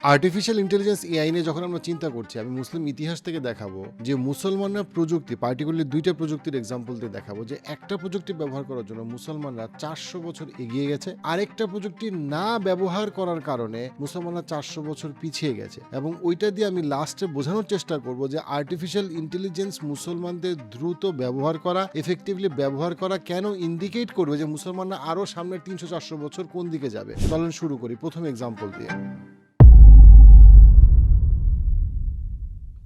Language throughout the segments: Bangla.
আর্টিফিশিয়াল ইন্টেলিজেন্স এআই নিয়ে যখন আমরা চিন্তা করছি, আমি মুসলিম ইতিহাস থেকে দেখাবো যে মুসলমানরা প্রযুক্তি, পার্টিকুলারলি দুইটা প্রযুক্তির এক্সাম্পল দিয়ে দেখাবো যে একটা প্রযুক্তি ব্যবহার করার জন্য মুসলমানরা 400 বছর এগিয়ে গেছে, আরেকটা প্রযুক্তি না ব্যবহার করার কারণে মুসলমানরা 400 বছর পিছিয়ে গেছে। এবং ওইটা দিয়ে আমি লাস্টে বোঝানোর চেষ্টা করব যে আর্টিফিশিয়াল ইন্টেলিজেন্স মুসলমানদের দ্রুত ব্যবহার করা, এফেক্টিভলি ব্যবহার করা কেন ইন্ডিকেট করবে যে মুসলমানরা আরো সামনের 300-400 বছর কোন দিকে যাবে। চলেন শুরু করি প্রথম এক্সাম্পল দিয়ে।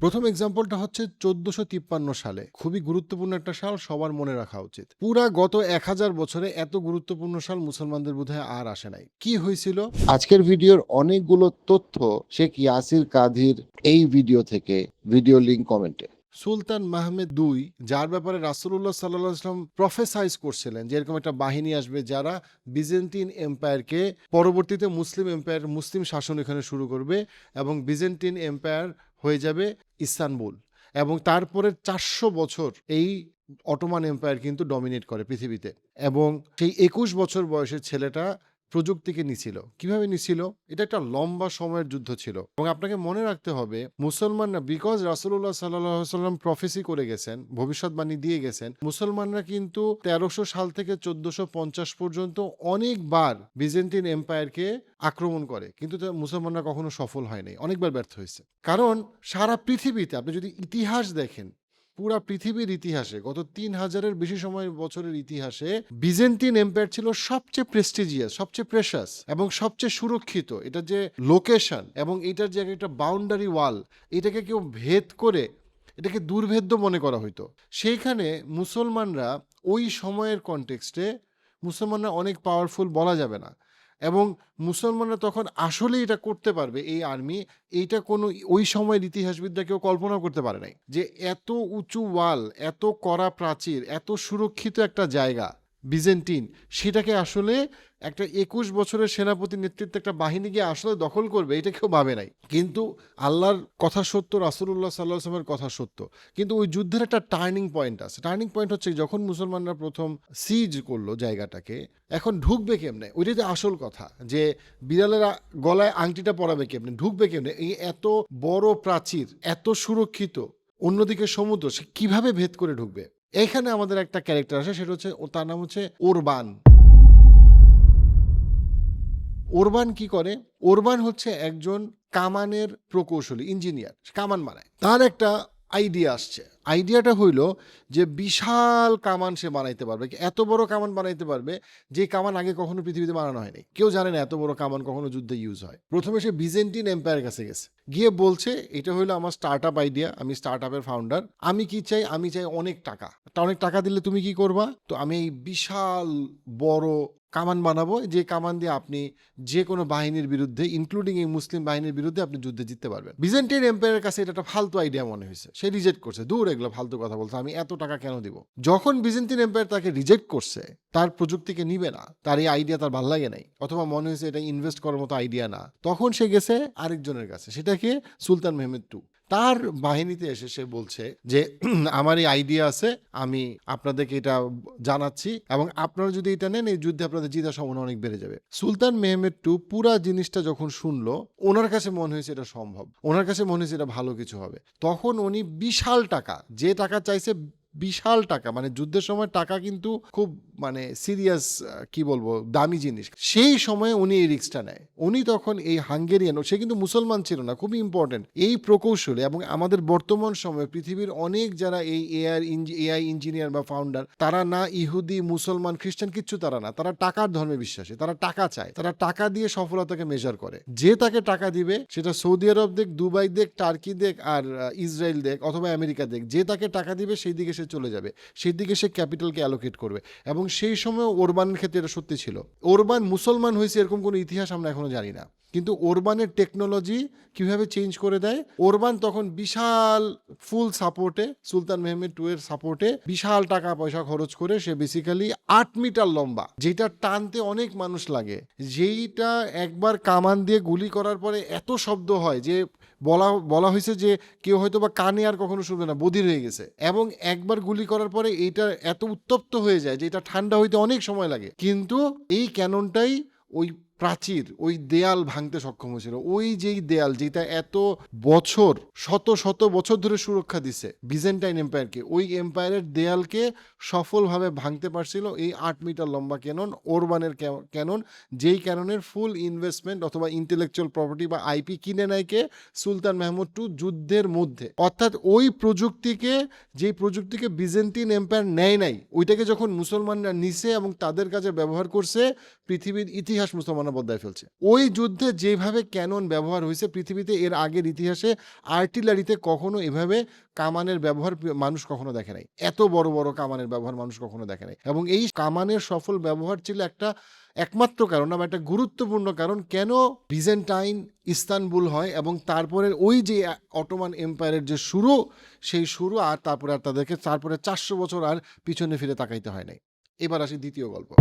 প্রথম এক্সাম্পলটা হচ্ছে 1453 সালে। খুবই গুরুত্বপূর্ণ একটা সাল, সবার মনে রাখা উচিত। পুরা গত 1000 বছরে এত গুরুত্বপূর্ণ সাল মুসলমানদের বোধহয় আর আসে নাই। কি হয়েছিল? আজকের ভিডিওর অনেকগুলো তথ্য শেখ ইয়াসির কাদির এই ভিডিও থেকে, ভিডিও লিংক কমেন্টে। সুলতান মাহমেদ দুই, যার ব্যাপারে রাসূলুল্লাহ সাল্লাল্লাহু আলাইহি ওয়াসাল্লাম প্রফেসাইজ করছিলেন যে এরকম একটা বাহিনী আসবে যারা বিজেন্টিন এম্পায়ারকে, পরবর্তীতে মুসলিম এম্পায়ার, মুসলিম শাসন এখানে শুরু করবে এবং বিজেন্টিন এম্পায়ার হয়ে যাবে ইস্তানবুল। এবং তারপরে 400 বছর এই অটোমান এম্পায়ার কিন্তু ডমিনেট করে পৃথিবীতে। এবং সেই 21 বছর বয়সের ছেলেটা প্রযুক্তিকে নিছিল। কিভাবে নিছিল? এটা একটা লম্বা সময়ের যুদ্ধ ছিল। এবং আপনাকে মনে রাখতে হবে, মুসলমানরা, বিকজ রাসূলুল্লাহ সাল্লাল্লাহু আলাইহি ওয়াসাল্লাম প্রফেসি করে গেছেন, ভবিষ্যৎবাণী দিয়ে গেছেন, মুসলমানরা কিন্তু 1300 সাল থেকে 1450 পর্যন্ত অনেকবার বিজেন্টিন এম্পায়ারকে আক্রমণ করে, কিন্তু মুসলমানরা কখনো সফল হয়নি, অনেকবার ব্যর্থ হয়েছে। কারণ সারা পৃথিবীতে আপনি যদি ইতিহাস দেখেন, পুরা পৃথিবীর ইতিহাসে গত 3000-এর বেশি সময় বছরের ইতিহাসে বিজেন্টিন এম্পায়ার ছিল সবচেয়ে প্রেস্টিজিয়াস, সবচেয়ে প্রেশাস এবং সবচেয়ে সুরক্ষিত। এটা যে লোকেশন এবং এটার যে একটা বাউন্ডারি ওয়াল, এটাকে কেউ ভেদ করে এটাকে দুর্ভেদ্য মনে করা হইতো। সেইখানে মুসলমানরা ওই সময়ের কনটেক্সটে মুসলমানরা অনেক পাওয়ারফুল বলা যাবে না। এবং মুসলমানরা তখন আসলে এটা করতে পারবে, এই আর্মি, এইটা কোনো ওই সময়ের ইতিহাসবিদরা কেউ কল্পনা করতে পারে নাই যে এত উঁচু ওয়াল, এত কড়া প্রাচীর, এত সুরক্ষিত একটা জায়গা বিজেন্টিন, সেটাকে আসলে একটা 21 বছরের সেনাপতির নেতৃত্বে একটা বাহিনী গিয়ে আসলে দখল করবে, এটা কেউ ভাবে নাই। কিন্তু আল্লাহর কথা সত্য, রাসূলুল্লাহ সাল্লাল্লাহু আলাইহি ওয়াসাল্লামের কথা সত্য। কিন্তু ওই যুদ্ধের একটা টার্নিং পয়েন্ট আছে। টার্নিং পয়েন্ট হচ্ছে যখন মুসলমানরা প্রথম সিজ করলো জায়গাটাকে, এখন ঢুকবে কেমনে, ওইটাই তো আসল কথা। যে বিড়ালের গলায় আংটিটা পরাবে কেমনে, ঢুকবে কেমনে, এই এত বড় প্রাচীর, এত সুরক্ষিত, অন্যদিকে সমুদ্র, সে কিভাবে ভেদ করে ঢুকবে? এখানে আমাদের একটা ক্যারেক্টার আসে, সেটা হচ্ছে, তার নাম হচ্ছে ওরবান। ওরবান কি করে? ওরবান হচ্ছে একজন কামানের প্রকৌশলী, ইঞ্জিনিয়ার, কামান বানায়। তার একটা আইডিয়া আসছে। আইডিয়াটা হইল যে বিশাল কামান সে বানাইতে পারবে, এত বড় কামান বানাইতে পারবে যে কামান আগে কখনো পৃথিবীতে বানানো হয়নি। কেউ জানে না এত বড় কামান কখনো যুদ্ধে ইউজ হয়। প্রথমে সে বিজেন্টিন এম্পায়ারের কাছে গেছে, গিয়ে বলছে এটা হইলো আমার স্টার্ট আপ আইডিয়া, আমি স্টার্ট আপের ফাউন্ডার, আমি কি চাই? আমি চাই অনেক টাকা। অনেক টাকা দিলে তুমি কি করবা? তো আমি এই বিশাল বড় কামান বানাবো, যে কামান দিয়ে আপনি যে কোনো বাহিনীর বিরুদ্ধে, ইনক্লুডিং এই মুসলিম বাহিনীর বিরুদ্ধে, আপনি যুদ্ধে জিততে পারবেন। বিজেন্টাইন এম্পায়ারের কাছে এটা একটা ফালতু আইডিয়া মনে হয়েছে, সে রিজেক্ট করছে। দূর, এগুলো ফালতু কথা বলছে, আমি এত টাকা কেন দিব? যখন বিজেন্টাইন এম্পায়ার তাকে রিজেক্ট করছে, তার প্রযুক্তিকে নিবে না, তার এই আইডিয়া তার ভাল লাগে নাই, অথবা মনে হয়েছে এটা ইনভেস্ট করার মতো আইডিয়া না, তখন সে গেছে আরেকজনের কাছে, সেটাকে সুলতান মেহমেদ টু। তার বাহিনীতে এসে সে বলছে যে আমার এই আইডিয়া আছে, আমি আপনাদেরকে এটা জানাচ্ছি, এবং আপনারা যদি এটা নেন, এই যুদ্ধে আপনাদের জিতার সম্ভাবনা অনেক বেড়ে যাবে। সুলতান মেহমেদ টু পুরা জিনিসটা যখন শুনলো, ওনার কাছে মনে হয়েছে এটা সম্ভব, ওনার কাছে মনে হয়েছে এটা ভালো কিছু হবে। তখন উনি বিশাল টাকা, যে টাকা চাইছে বিশাল টাকা, মানে যুদ্ধের সময় টাকা কিন্তু খুব মানে সিরিয়াস, কি বলবো, দামি জিনিস। সেই সময় উনি এই রিস্কটা নেয়। উনি তখন এই হাঙ্গেরিয়ান, সে কিন্তু মুসলমান ছিল না, খুবই ইম্পর্টেন্ট, এই প্রকৌশলী। এবং আমাদের বর্তমান সময়ে পৃথিবীর অনেক যারা এই এআই ইঞ্জিনিয়ার বা ফাউন্ডার, তারা না ইহুদি, মুসলমান, খ্রিস্টান, কিচ্ছু তারা না, তারা টাকার ধর্মে বিশ্বাসী, তারা টাকা চায়, তারা টাকা দিয়ে সফলতাকে মেজার করে। যে তাকে টাকা দিবে, সেটা সৌদি আরব দেখ, দুবাই দেখ, টার্কি দেখ, আর ইসরায়েল দেখ, অথবা আমেরিকা দেখ, যে তাকে টাকা দিবে সেই দিকে সে চলে যাবে, সেই দিকে সে ক্যাপিটালকে অ্যালোকেট করবে। এবং সেই সময় ওরবানের ক্ষেত্রে এটা সত্যি ছিল। ওরবান মুসলমান হয়েছে এরকম কোনো ইতিহাস আমরা এখনো জানি না, কিন্তু ওরবানের টেকনোলজি কিভাবে চেঞ্জ করে দেয়। ওরবান তখন বিশাল ফুল সাপোর্টে, সুলতান মেহমেদ টু এর সাপোর্টে বিশাল টাকা পয়সা খরচ করে সে বেসিক্যালি 8 মিটার লম্বা, যেটা টানতে অনেক মানুষ লাগে, যেইটা একবার কামান দিয়ে গুলি করার পরে এত শব্দ হয় যে বলা হয়েছে যে কেউ হয়তো বা কানে আর কখনো শুনবে না, বধির হয়ে গেছে। এবং একবার গুলি করার পরে এইটা এত উত্তপ্ত হয়ে যায় যে এটা ঠান্ডা হইতে অনেক সময় লাগে। কিন্তু এই ক্যাননটাই ওই প্রাচীর, ওই দেয়াল ভাঙতে সক্ষম হয়েছিল। ওই যেই দেয়াল যেটা এত বছর, শত শত বছর ধরে সুরক্ষা দিছে বিজেন্টাইন এম্পায়ারকে, ওই এম্পায়ারের দেয়ালকে সফলভাবে ভাঙতে পারছিল এই 8 মিটার লম্বা ক্যানন, ওরবানের ক্যানন, যেই ক্যাননের ফুল ইনভেস্টমেন্ট অথবা ইন্টেলেকচুয়াল প্রপার্টি বা আইপি কিনে নেয় কে? সুলতান মাহমুদ টু যুদ্ধের মধ্যে। অর্থাৎ ওই প্রযুক্তিকে, যেই প্রযুক্তিকে বিজেন্টিন এম্পায়ার নেয় নাই, ওইটাকে যখন মুসলমানরা নিছে এবং তাদের কাজে ব্যবহার করছে, পৃথিবীর ইতিহাস মুসলমানরা বদলায় ফেলছে। ওই যুদ্ধে যেভাবে ক্যানন ব্যবহার হয়েছে, পৃথিবীতে এর আগের ইতিহাসে আর্টিলারিতে কখনো এভাবে কামানের ব্যবহার মানুষ কখনো দেখে নাই। এত বড় বড় কামানের ব্যবহার মানুষ কখনো দেখে নাই। এবং এই কামানের সফল ব্যবহার ছিল একটা একমাত্র কারণ বা একটা গুরুত্বপূর্ণ কারণ কেন বিজেন্টাইন ইস্তানবুল হয় এবং তারপরে ওই যে অটোমান এম্পায়ারের যে শুরু, সেই শুরু আর তারপরে আর তাদেরকে তারপরে 400 বছর আর পিছনে ফিরে তাকাইতে হয় নাই। এবার আসি দ্বিতীয় গল্প।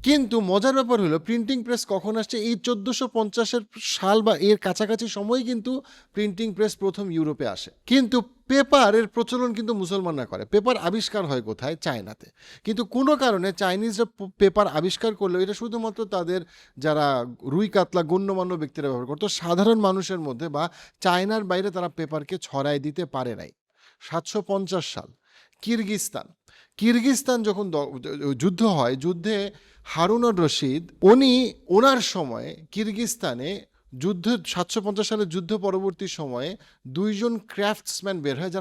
কিন্তু মজার ব্যাপার হলো প্রিন্টিং প্রেস কখন আসছে? এই 1450-এর সাল বা এর কাছাকাছি সময় কিন্তু প্রিন্টিং প্রেস প্রথম ইউরোপে আসে। কিন্তু পেপারের প্রচলন কিন্তু মুসলমানরা করে। পেপার আবিষ্কার হয় কোথায়? চায়নাতে। কিন্তু কোনো কারণে চাইনিজরা পেপার আবিষ্কার করলো, এটা শুধুমাত্র তাদের যারা রুই কাতলা গণ্যমান্য ব্যক্তিরা ব্যবহার করতো, সাধারণ মানুষের মধ্যে বা চায়নার বাইরে তারা পেপারকে ছড়াই দিতে পারে নাই। 750 সাল, কিরগিজস্তান যখন যুদ্ধ হয়, যুদ্ধে হারুন-অর রশিদ ওনার সময়ে কিরগিজস্তানে যুদ্ধ 750 সালের যুদ্ধ পরবর্তী সময়ে 2 জন ক্রাফটসম্যান বের হয়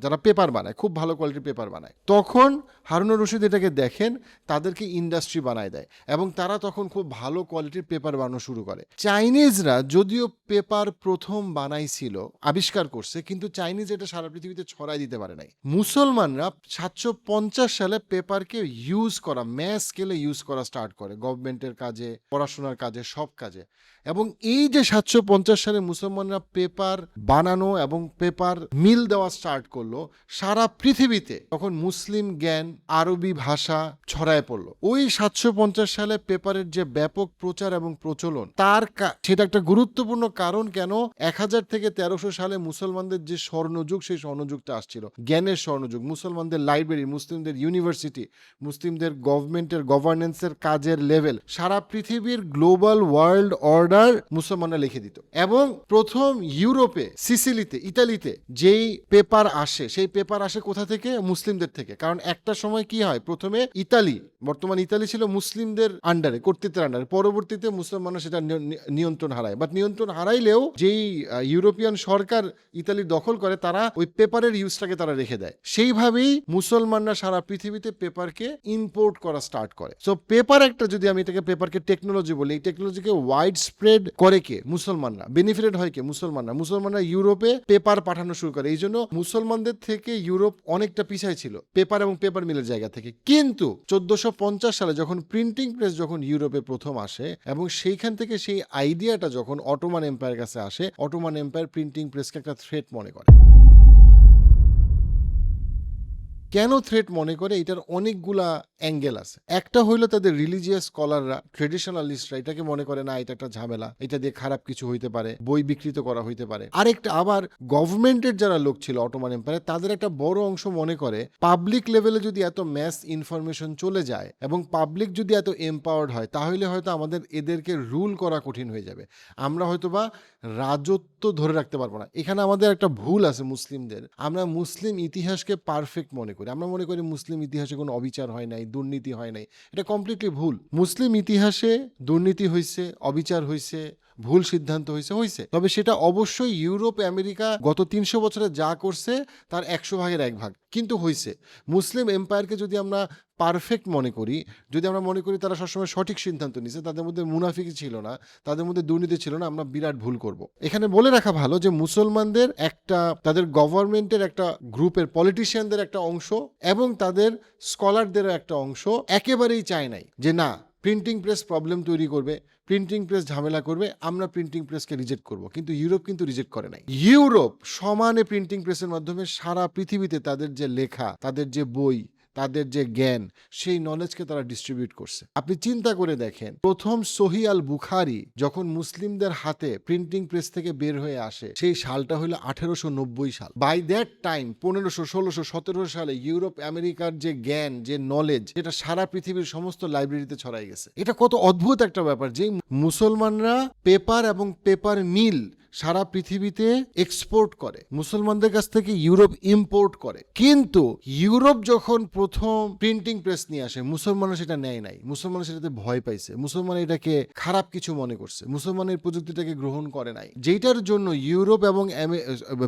যারা পেপার বানায়, খুব ভালো কোয়ালিটির পেপার বানায়। তখন হারুন-অর রশিদ এটাকে দেখেন, তাদেরকে ইন্ডাস্ট্রি বানায় দেয় এবং তারা তখন খুব ভালো কোয়ালিটির পেপার বানানো শুরু করে। চাইনিজরা যদিও পেপার প্রথম বানাইছিল, আবিষ্কার করছে, কিন্তু চাইনিজ এটা সারা পৃথিবীতে ছড়াই দিতে পারে নাই। মুসলমানরা 750 সালে পেপারকে ইউজ করা, ম্যাস স্কেলে ইউজ করা স্টার্ট করে, গভর্নমেন্টের কাজে, পড়াশোনার কাজে, সব কাজে। এবং এই যে 750 সালে মুসলমানরা পেপার বানানো এবং পেপার মিল দেওয়া স্টার্ট করলো, সারা পৃথিবীতে তখন মুসলিম জ্ঞান, আরবি ভাষা ছড়ায় পড়লো। ওই 750 সালে পেপারের যে ব্যাপক প্রচার এবং প্রচলন, সেটা একটা গুরুত্বপূর্ণ কারণ কেন 1000 থেকে 1300 সালে মুসলমানদের যে স্বর্ণযুগ, সেই স্বর্ণযুগটা আসছিল, জ্ঞানের স্বর্ণযুগ। মুসলমানদের লাইব্রেরি, মুসলিমদের ইউনিভার্সিটি, মুসলিমদের গভর্নেন্সের কাজের লেভেল, সারা পৃথিবীর গ্লোবাল ওয়ার্ল্ড অর্ডার মুসলমানরা লিখে দিত। এবং প্রথম ইউরোপে, সিসিলিতে, ইতালিতে যেই পেপার আসে, সেই পেপার আসে কোথা থেকে? মুসলিমদের থেকে। কারণ একটা সময় কি হয়, প্রথমে ইতালি, বর্তমান ইতালি ছিল মুসলিমদের আন্ডারে, কর্তৃত্বের আন্ডারে। পরবর্তীতে মুসলমানরা সেটা নিয়ন্ত্রণ হারায়। বাট নিয়ন্ত্রণ হারাইলেও যেই ইউরোপিয়ান সরকার ইতালি দখল করে, তারা ওই পেপারের ইউজটাকে তারা রেখে দেয়। সেইভাবেই মুসলমানরা সারা পৃথিবীতে পেপারকে ইম্পোর্ট করা স্টার্ট করে। সো পেপার একটা, যদি আমি এটাকে পেপারকে টেকনোলজি বলি, এই টেকনোলজিকে ওয়াইড স্প্রেড করে কে? মুসলমানরা। বেনিফিটেড হয় কে? মুসলমানরা ইউরোপে পেপার পাঠানো শুরু করে। এই জন্য মুসলমানদের থেকে ইউরোপ অনেকটা পিছায় ছিল পেপার এবং পেপার মিলের জায়গা থেকে। কিন্তু 1450 সালে যখন প্রিন্টিং প্রেস যখন ইউরোপে প্রথম আসে, এবং সেইখান থেকে সেই আইডিয়াটা যখন অটোমান এম্পায়ার কাছে আসে, অটোমান এম্পায়ার প্রিন্টিং প্রেসকে একটা থ্রেট মনে করে। কেন থ্রেট মনে করে? এটার অনেকগুলা অ্যাঙ্গেল আছে। একটা হইলো তাদের রিলিজিয়াস স্কলাররা, ট্রেডিশনালিস্টরা এটাকে মনে করে না, এটা একটা ঝামেলা, এটা দিয়ে খারাপ কিছু হইতে পারে, বই বিকৃত করা হইতে পারে। আরেকটা আবার গভর্নমেন্টের যারা লোক ছিল অটোমান এম্পায়ারে, তাদের একটা বড় অংশ মনে করে পাবলিক লেভেলে যদি এত ম্যাস ইনফরমেশন চলে যায় এবং পাবলিক যদি এত এম্পাওয়ার্ড হয়, তাহলে হয়তো আমাদের এদেরকে রুল করা কঠিন হয়ে যাবে, আমরা হয়তোবা রাজত্ব ধরে রাখতে পারবো না। এখানে আমাদের একটা ভুল আছে মুসলিমদের। আমরা মুসলিম ইতিহাসকে পারফেক্ট মনে করি। আমরা মনে করি মুসলিম ইতিহাসে কোনো অবিচার হয় নাই, দুর্নীতি হয় নাই। এটা কমপ্লিটলি ভুল। মুসলিম ইতিহাসে দুর্নীতি হয়েছে, অবিচার হয়েছে, ভুল সিদ্ধান্ত হয়েছে। তবে সেটা অবশ্যই ইউরোপ, আমেরিকা গত 300 বছরে যা করছে তার 100 ভাগের 1 ভাগ কিন্তু হয়েছে। মুসলিম এম্পায়ারকে যদি আমরা পারফেক্ট মনে করি, যদি আমরা মনে করি তারা সবসময় সঠিক সিদ্ধান্ত নিছে, তাদের মধ্যে মুনাফিকি ছিল না, তাদের মধ্যে দুর্নীতি ছিল না, আমরা বিরাট ভুল করব। এখানে বলে রাখা ভালো যে মুসলমানদের একটা, তাদের গভর্নমেন্টের একটা গ্রুপের, পলিটিশিয়ানদের একটা অংশ এবং তাদের স্কলারদেরও একটা অংশ একেবারেই চায় নাই যে না, প্রিন্টিং প্রেস প্রবলেম তৈরি করবে, প্রিন্টিং প্রেস ঝামেলা করবে, আমরা প্রিন্টিং প্রেসকে রিজেক্ট করব। কিন্তু ইউরোপ কিন্তু রিজেক্ট করে নাই। ইউরোপ সমানে প্রিন্টিং প্রেসের মাধ্যমে সারা পৃথিবীতে তাদের যে লেখা, তাদের যে বই, তাদের যে জ্ঞান, সেই নলেজকে তারা ডিস্ট্রিবিউট করছে। আপনি চিন্তা করে দেখেন, প্রথম সহিহ আল বুখারী যখন মুসলিমদের হাতে প্রিন্টিং প্রেস থেকে বের হয়ে আসে, সেই সালটা হলো 1890 সাল। বাই দ্যাট টাইম 1500, 1600, 1700 সালে ইউরোপ আমেরিকার যে জ্ঞান, যে নলেজ, যেটা সারা পৃথিবীর সমস্ত লাইব্রেরিতে ছড়াই গেছে। এটা কত অদ্ভুত একটা ব্যাপার যে মুসলমানরা পেপার এবং পেপার মিল সারা পৃথিবীতে এক্সপোর্ট করে, মুসলমানদের কাছ থেকে ইউরোপ ইম্পোর্ট করে। কিন্তু ইউরোপ যখন প্রথম প্রিন্টিং প্রেস নিয়ে আসে, মুসলমানরা সেটা নেয় নাই, মুসলমানরা সেটাতে ভয় পাইছে, মুসলমান এটাকে খারাপ কিছু মনে করছে, মুসলমানের প্রযুক্তিটাকে গ্রহণ করে নাই। যেটার জন্য ইউরোপ এবং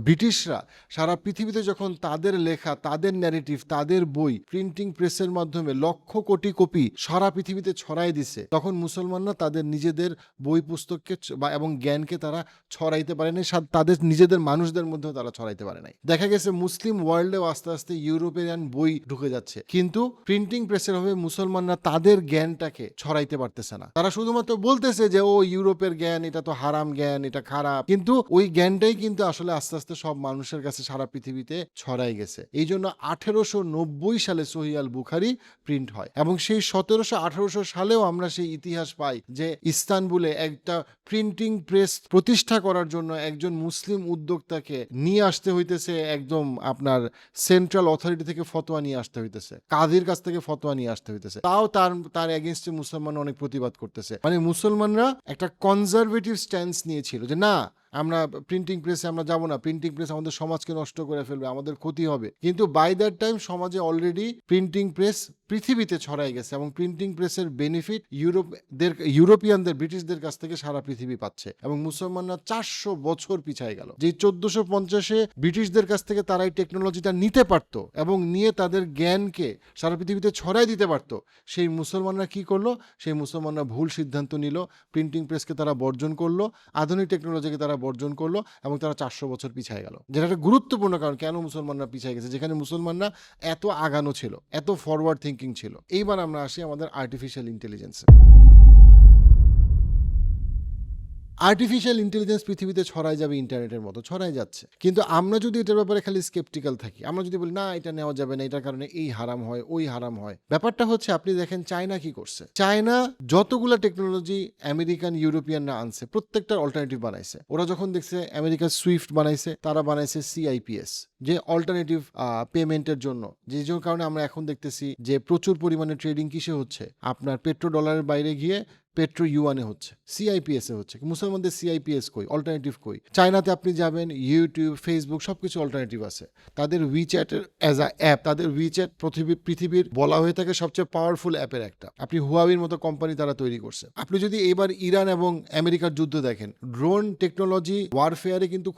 ব্রিটিশরা সারা পৃথিবীতে যখন তাদের লেখা, তাদের ন্যারেটিভ, তাদের বই প্রিন্টিং প্রেসের মাধ্যমে লক্ষ কোটি কপি সারা পৃথিবীতে ছড়াই দিছে, তখন মুসলমানরা তাদের নিজেদের বই পুস্তককে এবং জ্ঞানকে তারা ছড়াইতে পারে নাই, তাদের নিজেদের মানুষদের মধ্যেও তারা ছড়াইতে পারে নাই। দেখা গেছে মুসলিম ওয়ার্ল্ডেও আস্তে আস্তে ইউরোপিয়ান বই ঢুকে যাচ্ছে, কিন্তু প্রিন্টিং প্রেসের হবে মুসলমানরা তাদের জ্ঞানটাকে ছড়াইতে পারতেছে না। তারা শুধুমাত্র বলতেছে যে ও ইউরোপের জ্ঞান, এটা তো হারাম জ্ঞান, এটা খারাপ, কিন্তু ওই জ্ঞানটাই কিন্তু আসলে আস্তে আস্তে সব মানুষের কাছে সারা পৃথিবীতে ছড়াই গেছে। এই জন্য 1890 সালে সহিহ আল বুখারী প্রিন্ট হয়, এবং সেই 1700-1800 সালেও আমরা সেই ইতিহাস পাই যে ইস্তানবুলে একটা প্রিন্টিং প্রেস প্রতিষ্ঠা করার জন্য একজন মুসলিম উদ্যোক্তাকে নিয়ে আসতে হইতেছে, একদম আপনার সেন্ট্রাল অথরিটি থেকে ফতোয়া নিয়ে আসতে হইতেছে, কাজীর কাছ থেকে ফতোয়া নিয়ে আসতে হইতেছে, তাও তার এগেইনস্টে মুসলমান অনেক প্রতিবাদ করতেছে। মানে মুসলমানরা একটা কনজারভেটিভ স্ট্যান্স নিয়েছিল যে না, আমরা প্রিন্টিং প্রেসে আমরা যাব না, প্রিন্টিং প্রেস আমাদের সমাজকে নষ্ট করে ফেলবে, আমাদের ক্ষতি হবে। কিন্তু বাই দ্যাট টাইম সমাজে অলরেডি প্রিন্টিং প্রেস পৃথিবীতে ছড়াই গেছে, এবং প্রিন্টিং প্রেসের বেনিফিট ইউরোপিয়ানদের, ব্রিটিশদের কাছ থেকে সারা পৃথিবী পাচ্ছে, এবং মুসলমানরা 400 বছর পিছায় গেল। যে 1450-এ ব্রিটিশদের কাছ থেকে তারা এই টেকনোলজিটা নিতে পারতো এবং নিয়ে তাদের জ্ঞানকে সারা পৃথিবীতে ছড়াই দিতে পারতো, সেই মুসলমানরা কি করলো? সেই মুসলমানরা ভুল সিদ্ধান্ত নিল, প্রিন্টিং প্রেসকে তারা বর্জন করলো, আধুনিক টেকনোলজিকে তারা বর্জন করলো, এবং তারা 400 বছর পিছায় গেল। যেটা একটা গুরুত্বপূর্ণ কারণ কেন মুসলমানরা পিছায় গেছে, যেখানে মুসলমানরা এত আগানো ছিল, এত ফরওয়ার্ড থিঙ্কিং ছিল। এইবার আমরা আসি আমাদের আর্টিফিশিয়াল ইন্টেলিজেন্সে। আর্টিফিশিয়াল ইন্টেলিজেন্স পৃথিবীতে ছড়াই যাবে, ইন্টারনেটের মতো ছড়াই যাচ্ছে। কিন্তু আমরা যদি এটার ব্যাপারে খালি স্কেপটিক্যাল থাকি, আমরা যদি বলি না এটা নেওয়া যাবে না, এটার কারণে এই হারাম হয়, ওই হারাম হয়, ব্যাপারটা হচ্ছে আপনি দেখেন চায়না কি করছে। চায়না যতগুলো টেকনোলজি আমেরিকান, ইউরোপিয়ানরা আনছে, প্রত্যেকটার অল্টারনেটিভ বানাইছে। ওরা যখন দেখছে আমেরিকার সুইফট বানাইছে, তারা বানাইছে CIPS, যে অল্টারনেটিভ পেমেন্টের জন্য, যে কারণে আমরা এখন দেখতেছি যে প্রচুর পরিমাণে ট্রেডিং কিসে হচ্ছে, আপনার পেট্রো ডলারের বাইরে গিয়ে পেট্রো ইউয়ানে হচ্ছে, CIPS এ হচ্ছে। মুসলমানদের CIPS কই, অল্টারনেটিভ কই? চায়নাতে আপনি যাবেন, ইউটিউব, ফেসবুক সবকিছু অল্টারনেটিভ আছে। তাদের উইচ্যাটের অ্যাজ আ অ্যাপ, তাদের উইচ্যাট পৃথিবীর বলা হয়ে থাকে সবচেয়ে পাওয়ারফুল অ্যাপের একটা। আপনি হুয়াওয়ের মতো কোম্পানি তারা তৈরি করছে। আপনি যদি এবার ইরান এবং আমেরিকার যুদ্ধ দেখেন, ড্রোন টেকনোলজি ওয়ারফেয়ারে কিন্তু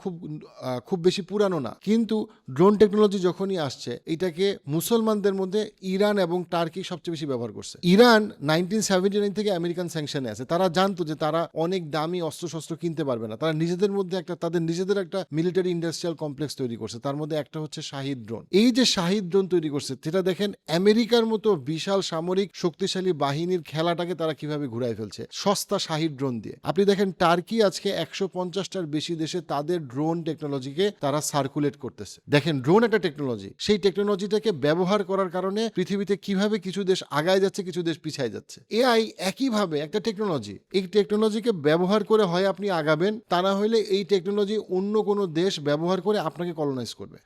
খুব বেশি পুরানো না, কিন্তু ড্রোন টেকনোলজি যখনই আসছে, এটাকে মুসলমানদের মধ্যে ইরান এবং টার্কি সবচেয়ে বেশি ব্যবহার করছে। ইরান 1979 থেকে আমেরিকান স্যাংশনে আছে। তারা জানতো যে তারা অনেক দামি অস্ত্রশস্ত্র কিনতে পারবে না, তারা নিজেদের মধ্যে তাদের নিজেদের একটা মিলিটারি ইন্ডাস্ট্রিয়াল কমপ্লেক্স তৈরি করছে। তার মধ্যে একটা হচ্ছে শাহিদ ড্রোন। এই যে শাহিদ ড্রোন তৈরি করছে, সেটা দেখেন আমেরিকার মতো বিশাল সামরিক শক্তিশালী বাহিনীর খেলাটাকে তারা কিভাবে ঘুরাই ফেলছে সস্তা শাহিদ ড্রোন দিয়ে। আপনি দেখেন টার্কি আজকে 150টার বেশি দেশে তাদের ড্রোন টেকনোলজিকে তারা সার্কুলেট করতেছে। দেখেন ড্রোন একটা টেকনোলজি, সেই টেকনোলজিটাকে ব্যবহার করার কারণে পৃথিবীতে কিভাবে কিছু দেশ আগায় যাচ্ছে, কিছু দেশ পিছায় যাচ্ছে। এআই একইভাবে একটা টেকনোলজি, এই টেকনোলজিকে ব্যবহার করে হয় আপনি আগাবেন, তা না হলে এই টেকনোলজি অন্য কোনো দেশ ব্যবহার করে আপনাকে কলোনাইজ করবে,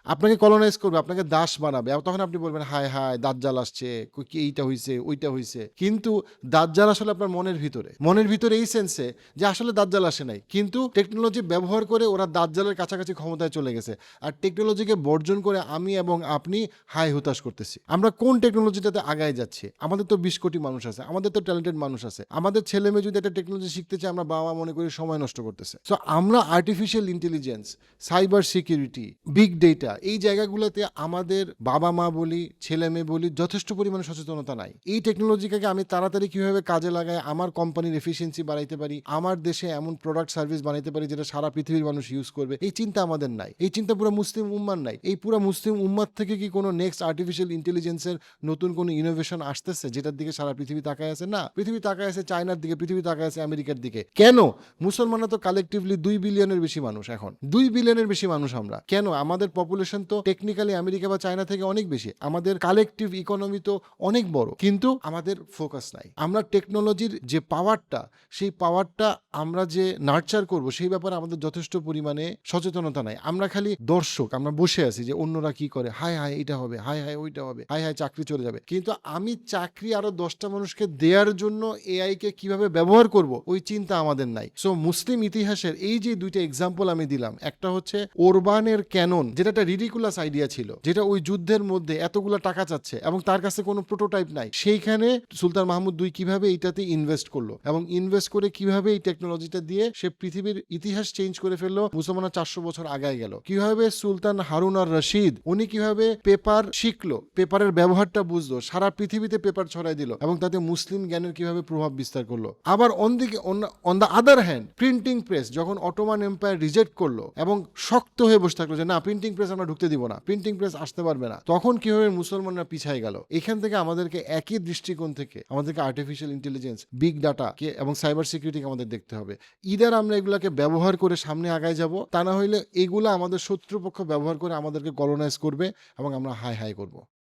আপনাকে দাস বানাবে। তখন আপনি বলবেন হায় হায় দাজ্জাল আসছে, এইটা হইছে ওইটা হইছে। কিন্তু দাজ্জাল আসলে আপনার মনের ভিতরে এই সেন্সে যে আসলে দাজ্জাল আসে নাই, কিন্তু টেকনোলজি ব্যবহার করে ওরা দাজ্জালের কাছাকাছি ক্ষমতায় চলে গেছে। আর টেকনোলজিকে বর্জন করে আমি এবং আপনি হাই হুতাশ করতেছি। আমরা কোন টেকনোলজিটাতে আগায় যাচ্ছি? আমাদের তো 20 কোটি মানুষ আছে, আমাদের তো ট্যালেন্টেড মানুষ আছে। আমাদের ছেলে মেয়ে যদি একটা টেকনোলজি শিখতে চায়, আমরা বাবা মনে করি সময় নষ্ট করতেছে। সো আমরা artificial intelligence, cyber security, big data, এই জায়গাগুলোতে আমাদের বাবা মা বলি, ছেলে মেয়ে বলি, যথেষ্ট পরিমাণে সচেতনতা নাই। এই টেকনোলজিকে আমি তাড়াতাড়ি কিভাবে কাজে লাগাই, আমার কোম্পানির এফিসিয়েন্সি বাড়াইতে পারি, আমার দেশে এমন প্রোডাক্ট সার্ভিস বানাইতে পারি যেটা সারা পৃথিবীর মানুষ ইউজ করবে, এই চিন্তা আমাদের নাই। এই চিন্তা পুরো মুসলিম উম্মার নাই। এই পুরো মুসলিম উম্মার থেকে কি কোনো নেক্সট আর্টিফিশিয়াল ইন্টেলিজেন্সের নতুন কোনো ইনোভেশন আসতেছে যেটার দিকে সারা পৃথিবী তাকায় আছে? না, পৃথিবী তাকায় আছে চায়না চায়নার দিকে, পৃথিবী তাকায় আছে আমেরিকার দিকে। কেন? মুসলমানরা তো কালেকটিভলি 2 বিলিয়নের বেশি মানুষ, এখন 2 বিলিয়নের বেশি মানুষ আমরা। কেন? আমাদের পপুলেশন তো টেকনিক্যালি আমেরিকা বা চায়না থেকে অনেক বেশি, আমাদের কালেকটিভ ইকোনমি তো অনেক বড়, কিন্তু আমাদের ফোকাস নাই। আমরা টেকনোলজির যে পাওয়ারটা, সেই পাওয়ারটা আমরা যে নার্চার করব সেই ব্যাপারে আমাদের যথেষ্ট পরিমাণে সচেতনতা নাই। আমরা খালি দর্শক, আমরা বসে আছি যে অন্যরা কি করে, হায় হায় এটা হবে, হায় হায় ওইটা হবে, হায় হায় চাকরি চলে যাবে। কিন্তু আমি চাকরি আরো 10টা মানুষকে দেওয়ার জন্য এআই কে কিভাবে ব্যবহার করব ওই চিন্তা আমাদের নাই। সো মুসলিম ইতিহাসের এই যে দুইটা এক্সাম্পল আমি দিলাম, একটা হচ্ছে ওরবানের ক্যানন, যেটা একটা রিডিকুলাস আইডিয়া ছিল, যেটা ওই যুদ্ধের মধ্যে এতগুলো টাকা চাচ্ছে এবং তার কাছে কোনো প্রোটোটাইপ নাই। সেইখানে সুলতান মাহমুদ II কিভাবে এইটাতে ইনভেস্ট করলো এবং ইনভেস্ট করে কিভাবে এই টেকনোলজিটা দিয়ে সে পৃথিবীর ইতিহাস চেঞ্জ করে ফেললো, মুসলমানরা 400 বছর আগায় গেল। কিভাবে সুলতান হারুন আর রশিদ উনি কিভাবে পেপার শিখলো, পেপারের ব্যবহারটা বুঝলো, সারা পৃথিবীতে পেপার ছড়াই দিল এবং তাতে মুসলিম জ্ঞানের কিভাবে প্রভাব বিস্তার করলো। আবার on the other hand printing press যখন অটোমান এম্পায়ার রিজেক্ট করলো এবং শক্ত হয়ে বসে থাকলো যে না, প্রিন্টিং প্রেস আমরা ঢুকতে দিব না, প্রিন্টিং প্রেস আসতে পারবে না, তখন কিভাবে মুসলমানরা পিছায় গেল। এখান থেকে আমাদেরকে একই দৃষ্টিকোণ থেকে আমাদেরকে আর্টিফিশিয়াল ইন্টেলিজেন্স, বিগ ডাটা কে এবং সাইবার সিকিউরিটিকে আমাদের দেখতে হবে। ইদার আমরা এগুলাকে ব্যবহার করে সামনে আগায় যাব, তা না হইলে এগুলা আমাদের শত্রুপক্ষ ব্যবহার করে আমাদেরকে কলোনাইজ করবে এবং আমরা হাই হাই করব।